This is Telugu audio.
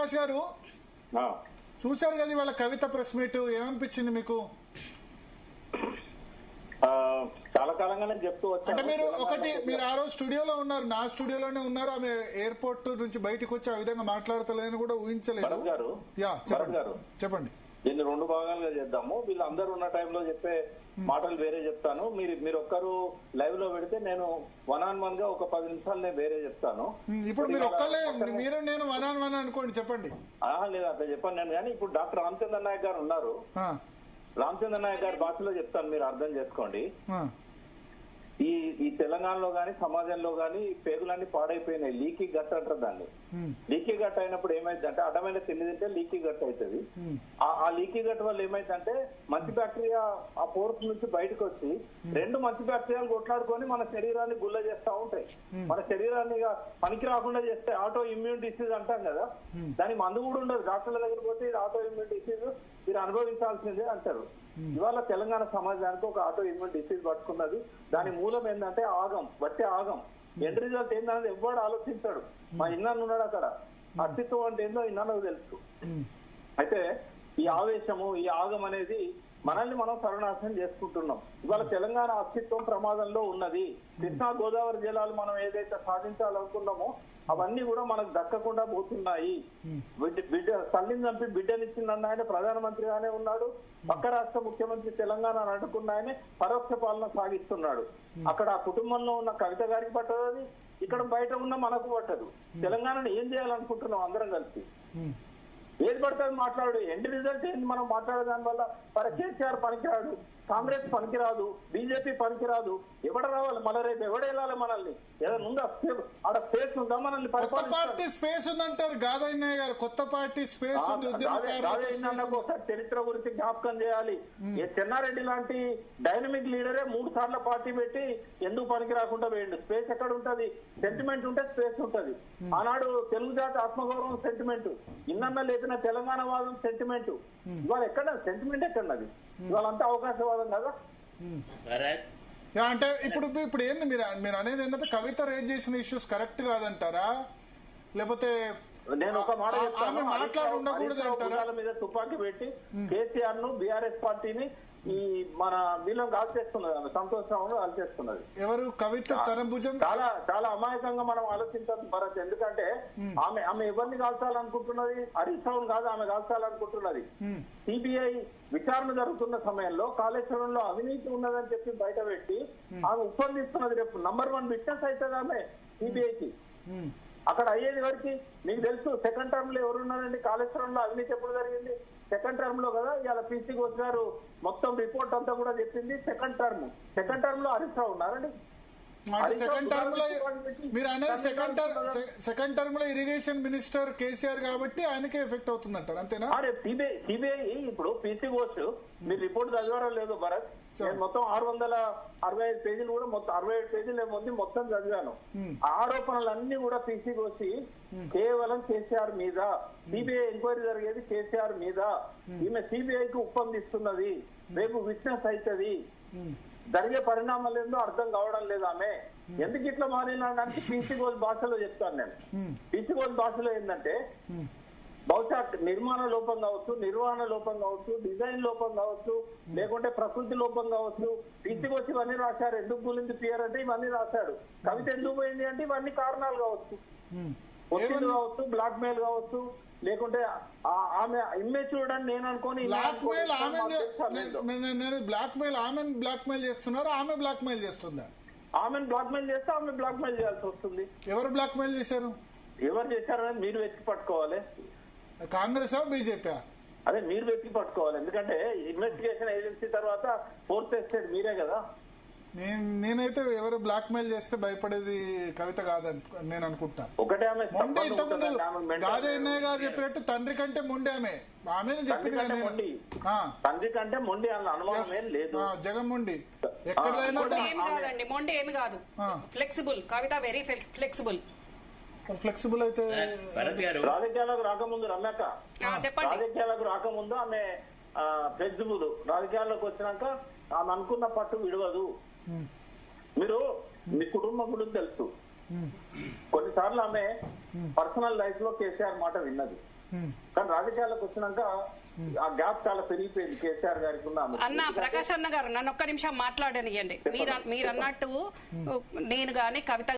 ప్రకాష్ గారు చూశారు కదా ఇవాళ కవిత ప్రెస్ మీట్, ఏమనిపించింది మీకు? చాలా కాలంగానే చెప్తూ వచ్చాను. అంటే మీరు ఆ రోజు స్టూడియోలో ఉన్నారు, నా స్టూడియోలోనే ఉన్నారు. ఆమె ఎయిర్పోర్ట్ నుంచి బయటకు వచ్చి ఆ విధంగా మాట్లాడతలేదని కూడా ఊహించలేదు. చెప్పండి. దీన్ని రెండు భాగాలుగా చేద్దాము. వీళ్ళందరూ ఉన్న టైంలో చెప్పే మాటలు వేరే చెప్తాను. మీరు ఒక్కరు లైవ్ లో పెడితే నేను 1-on-1 గా ఒక 10 నిమిషాలు నేను వేరే చెప్తాను. ఇప్పుడు మీరు ఒక్కలే, మీరు నేను 1-on-1 అనుకోండి, చెప్పండి. లేదు అట్లా చెప్పాను నేను. కానీ ఇప్పుడు డాక్టర్ రామచంద్ర నాయక్ గారు ఉన్నారు. రామచంద్ర నాయక్ గారి భాషలో చెప్తాను, మీరు అర్థం చేసుకోండి. ఈ తెలంగాణలో గాని సమాజంలో గాని పేగులన్నీ పాడైపోయినాయి. లీకీ గట్ అంటారు దాన్ని. లీకీ గట్ అయినప్పుడు ఏమైందంటే అడ్డమైన తిండి తింటే లీకీ గట్ అవుతుంది. ఆ లీకీ గట్ వల్ల ఏమైందంటే మంచి బ్యాక్టీరియా ఆ పోర్స్ నుంచి బయటకు వచ్చి రెండు మంచి బ్యాక్టీరియాలు కొట్లాడుకొని మన శరీరాన్ని గుల్ల చేస్తా ఉంటాయి. మన శరీరాన్ని పనికి రాకుండా చేస్తే ఆటో ఇమ్యూన్ డిసీజ్ అంటాం కదా, దానికి మందు కూడా ఉండదు. డాక్టర్ల దగ్గర పోతే ఇది ఆటో ఇమ్యూన్ డిసీజ్, మీరు అనుభవించాల్సిందే అంటారు. ఇవాళ తెలంగాణ సమాజానికి ఒక ఆటో ఇమ్యూన్ డిసీజ్ పట్టుకున్నది. దాని మూలం ఏంటంటే ఆగం, బట్టే ఆగం. ఎండ్ రిజల్ట్ ఏంటనేది ఎవ్వడు ఆలోచించాడు. మా ఇన్నాను ఉన్నాడు అక్కడ. అస్తిత్వం అంటే ఏందో ఇన్నాను తెలుసు. అయితే ఈ ఆవేశము, ఈ ఆగం అనేది మనల్ని మనం సర్వనాశనం చేసుకుంటున్నాం. ఇవాళ తెలంగాణ అస్తిత్వం ప్రమాదంలో ఉన్నది. కృష్ణా గోదావరి జలాలు మనం ఏదైతే సాధించాలనుకున్నామో అవన్నీ కూడా మనకు దక్కకుండా పోతున్నాయి. తల్లిని చంపి బిడ్డనిచ్చిందన్న ఆయన ప్రధానమంత్రిగానే ఉన్నాడు. పక్క రాష్ట్ర ముఖ్యమంత్రి తెలంగాణ అడ్డుకున్న ఆయన పరోక్ష పాలన సాగిస్తున్నాడు. అక్కడ ఆ కుటుంబంలో ఉన్న కవిత గారికి పట్టదు, అది ఇక్కడ బయట ఉన్న మనకు పట్టదు. తెలంగాణను ఏం చేయాలనుకుంటున్నాం అందరం కలిసి? ఏది పడుతుంది మాట్లాడు. ఎండ్ రిజల్ట్ ఏంటి మనం మాట్లాడే దాని వల్ల? కేసీఆర్ పనికిరాడు, కాంగ్రెస్ పనికిరాదు, బీజేపీ పనికిరాదు. ఎవడ రావాలి మన? రేపు ఎవడ వెళ్ళాలి మనల్ని? ఏదైనా ఉందా? ఆడ స్పేస్ ఉందా మనల్ని? కొత్త పార్టీ స్పేస్ ఉందంటారు గాదయ్య గారు. కొత్త పార్టీ స్పేస్ ఒకసారి చరిత్ర గురించి జ్ఞాపకం చేయాలి. చెన్నారెడ్డి లాంటి డైనమిక్ లీడరే 3 సార్లు పార్టీ పెట్టి ఎందుకు పనికి రాకుండా వేయండి. స్పేస్ ఎక్కడ ఉంటది? సెంటిమెంట్ ఉంటే స్పేస్ ఉంటది. ఆనాడు తెలుగు జాతి ఆత్మగౌరవం సెంటిమెంట్, ఇన్నన్న లేపిన తెలంగాణ వాదం సెంటిమెంట్. ఇవాళ ఎక్కడ సెంటిమెంట్ ఎక్కడన్నది? ఇవాళ అంతా అవకాశవాదం కదా. అంటే ఇప్పుడు ఏంది మీరు అనేది ఏంటంటే కవిత రేజ్ చేసిన ఇష్యూస్ కరెక్ట్ కాదంటారా, లేకపోతే నేను ఒక మాట మాట్లాడి ఉండకూడదు అంటారా? మీద తుపాకీ పెట్టి కేసీఆర్ ను, బీఆర్ఎస్ పార్టీని ఈ మన వీళ్ళని కాల్చేస్తున్నది, సంతోష్ రావును కాల్చేస్తున్నది. ఎవరు? కవిత తన భుజం. చాలా అమాయకంగా మనం ఆలోచించాలి భరత్. ఎందుకంటే ఆమె ఎవరిని కాల్చాలనుకుంటున్నది? హరీష్ రావును కాదు, ఆమె కాల్చాలనుకుంటున్నది. సిబిఐ విచారణ జరుగుతున్న సమయంలో కాళేశ్వరంలో అవినీతి ఉన్నదని చెప్పి బయట పెట్టి ఆమె ఉప్పందిస్తున్నది. రేపు నంబర్ 1 విట్నెస్ అవుతుంది ఆమె సిబిఐకి. అక్కడ అయ్యేది వరకు మీకు తెలుసు. సెకండ్ టర్మ్ లో ఎవరున్నారండి? కాళేశ్వరంలో అవినీతి ఎప్పుడు జరిగింది? సెకండ్ టర్మ్ లో కదా. ఇవాళ పీసీ ఘోష్ గారు మొత్తం రిపోర్ట్ అంతా కూడా చెప్పింది సెకండ్ టర్మ్ లో హరీష్ రావు ఉన్నారండి. సెకండ్ టర్మ్ లో మీరు అనేది సెకండ్ టర్మ్ లో ఇరిగేషన్ మినిస్టర్ కేసీఆర్ కాబట్టి ఆయనకే ఎఫెక్ట్ అవుతుంది అంటారు, అంతేనా? అరే సిబిఐ ఇప్పుడు పీసీ ఘోష్ మీరు రిపోర్ట్ చదివారో లేదో భరత్, నేను మొత్తం 665 పేజీలు కూడా మొత్తం 67 పేజీలు ఏమొంది మొత్తం చదివాను. ఆరోపణలన్నీ కూడా పీసీ ఘోష్ కేవలం కేసీఆర్ మీద. సిబిఐ ఎంక్వైరీ జరిగేది కేసీఆర్ మీద. ఈమె సిబిఐకి ఉప్పందిస్తున్నది. రేపు విట్నెస్ అవుతుంది. జరిగే పరిణామాలు ఏందో అర్థం కావడం లేదు. ఆమె ఎందుకు ఇట్లా మారినాడానికి పీసీ ఘోష్ భాషలో చెప్తాను నేను. పీసీ ఘోష్ భాషలో ఏంటంటే బహుశా నిర్మాణ లోపం కావచ్చు, నిర్వహణ లోపం కావచ్చు, డిజైన్ లోపం కావచ్చు, లేకుంటే ప్రకృతి లోపం కావచ్చు. పీసీ ఘోష్ ఇవన్నీ రాశారు. ఎందుకు కూలింది పియర్ అంటే ఇవన్నీ రాశాడు. కవిత ఎందుకు పోయింది అంటే ఇవన్నీ కారణాలు కావచ్చు. ఒత్తిడి కావచ్చు, బ్లాక్ మెయిల్ కావచ్చు, లేకుంటే ఆమె ఇమ్మెచ్యూర్డ్ అని నేను అనుకోని బ్లాక్ మెయిల్ ఆమెను బ్లాక్ మెయిల్ చేస్తున్నారు, ఆమె బ్లాక్ మెయిల్ చేస్తుందా? ఆమెను బ్లాక్ మెయిల్ చేస్తే ఆమె బ్లాక్ మెయిల్ చేయాల్సి వస్తుంది. ఎవరు బ్లాక్ మెయిల్ చేశారు? ఎవరు చేశారని మీరు వెతికి పట్టుకోవాలి. కాంగ్రెస్ బీజేపీ? అదే మీరు వెతికి పట్టుకోవాలి. ఎందుకంటే ఇన్వెస్టిగేషన్ ఏజెన్సీ తర్వాత ఫోర్త్ ఎస్టేట్ మీరే కదా. నేనైతే ఎవరు బ్లాక్ మెయిల్ చేస్తే భయపడేది కవిత కాదని నేను అనుకుంటా. ఒకటే ఆమె మొండి. ఇంతకుముందు గాదయ్య గారు చెప్పినట్టు తండ్రి కంటే మొండి ఆమె చెప్పింది. తండ్రి కంటే మొండి అన్న అనుమానం ఏం లేదు. జగన్ మొండి ఎక్కడైనా కాదండి. మొండి ఏమి కాదు, ఫ్లెక్సిబుల్. కవిత వెరీ ఫ్లెక్సిబుల్. ఫ్లెక్సిబుల్ అయితే రాజకీయాలకు రాకముందు రమ్యక్క, రాజకీయాలకు రాకముందు ఆమె ఫ్లెక్సిబుల్. రాజకీయాల్లోకి వచ్చినాక ఆమె అనుకున్న పట్టు విడవదు. మీరు మీ కుటుంబం గురించి తెలుసు. కొన్నిసార్లు ఆమె పర్సనల్ లైఫ్ లో కేసీఆర్ మాట విన్నది. కానీ రాజకీయాలకు వచ్చినాక ఆ గ్యాప్ చాలా పెరిగిపోయింది కేసీఆర్ గారికి ఉన్న అన్న ప్రకాష్ అన్న గారు నన్ను ఒక్క నిమిషం మాట్లాడనియండి. మీరు అన్నట్టు నేను గాని కవిత